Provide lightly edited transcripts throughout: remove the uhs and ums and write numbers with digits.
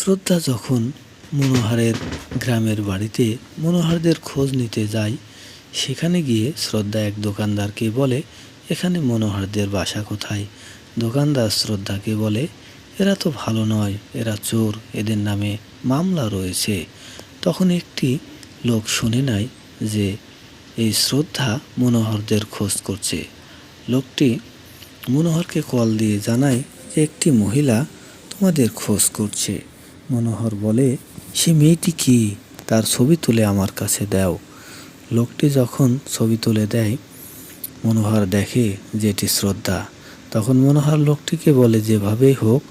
শ্রদ্ধা যখন মনোহরের গ্রামের বাড়িতে মনোহরদের খোঁজ নিতে যায়, সেখানে গিয়ে শ্রদ্ধা এক দোকানদারকে বলে, এখানে মনোহরদের বাসা কোথায়? দোকানদার শ্রদ্ধাকে বলে, এরা তো ভালো নয়, এরা চোর, এদের নামে মামলা রয়েছে। তখন একটি লোক শুনে নেয় যে এই শ্রদ্ধা মনোহরদের খোঁজ করছে। লোকটি মনোহরকে কল দিয়ে জানায় যে একটি মহিলা তোমাদের খোঁজ করছে। মনোহর বলে, সে মেয়েটি কি? তার ছবি তুলে আমার কাছে দাও। লোকটি যখন ছবি তুলে দেয়, মনোহর দেখে যে এটি শ্রদ্ধা। তখন মনোহর লোকটিকে বলে, যেভাবেই হোক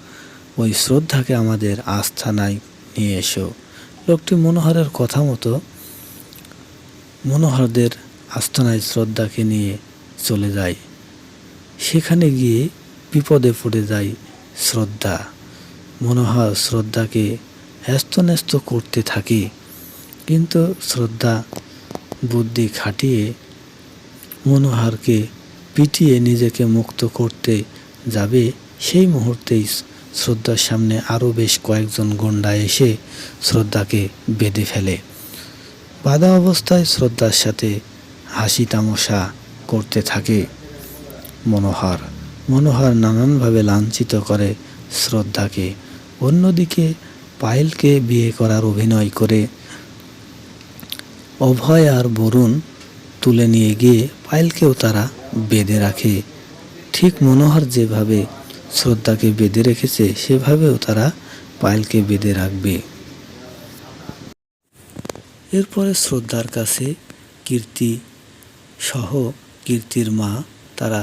ওই শ্রদ্ধাকে আমাদের আস্তানায় নিয়ে এসো। লোকটি মনোহরের কথা মতো মনোহরদের আস্তানায় শ্রদ্ধাকে নিয়ে চলে যায়। সেখানে গিয়ে বিপদে পড়ে যায় শ্রদ্ধা। মনোহর শ্রদ্ধাকে হ্যস্তন্যস্ত করতে থাকে, কিন্তু শ্রদ্ধা বুদ্ধি খাটিয়ে মনোহরকে পিটিয়ে নিজেকে মুক্ত করতে যাবে। সেই মুহূর্তেই শ্রদ্ধার সামনে আরও বেশ কয়েকজন গুন্ডা এসে শ্রদ্ধাকে বেঁধে ফেলে। বাধা অবস্থায় শ্রদ্ধার সাথে হাসি তামাশা করতে থাকে মনোহর নানানভাবে লাঞ্ছিত করে শ্রদ্ধাকে। অন্যদিকে পায়েলকে বিয়ে করার অভিনয় করে অভয় আর বরুণ তুলে নিয়ে গিয়ে পায়েলকেও তারা বেঁধে রাখে। ঠিক মনোহর যেভাবে শ্রদ্ধাকে বেঁধে রেখেছে, সেভাবেও তারা পায়েলকে বেঁধে রাখবে। এরপরে শ্রদ্ধার কাছে কীর্তি সহ কীর্তির মা তারা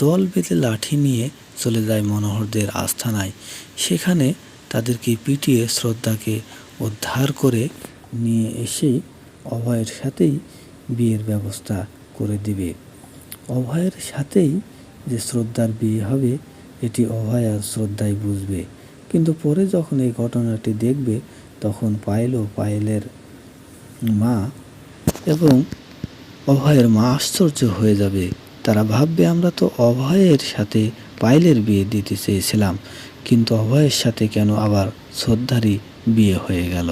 দল বেঁধে লাঠি নিয়ে চলে যায় মনোহরদের আস্তানায়। সেখানে তাদেরকে পিটিয়ে শ্রদ্ধাকে উদ্ধার করে নিয়ে এসে অভয়ের সাথেই বিয়ের ব্যবস্থা করে দিবে। অভয়ের সাথেই যে শ্রদ্ধার বিয়ে হবে, এটি অভয় আর শ্রদ্ধাই বুঝবে। কিন্তু পরে যখন এই ঘটনাটি দেখবে, তখন পায়েল ও পায়েলের মা এবং অভয়ের মা আশ্চর্য হয়ে যাবে। তারা ভাববে, আমরা তো অভয়ের সাথে পায়েলের বিয়ে দিতে চেয়েছিলাম, কিন্তু অভয়ের সাথে কেন আবার শ্রদ্ধারই বিয়ে হয়ে গেল।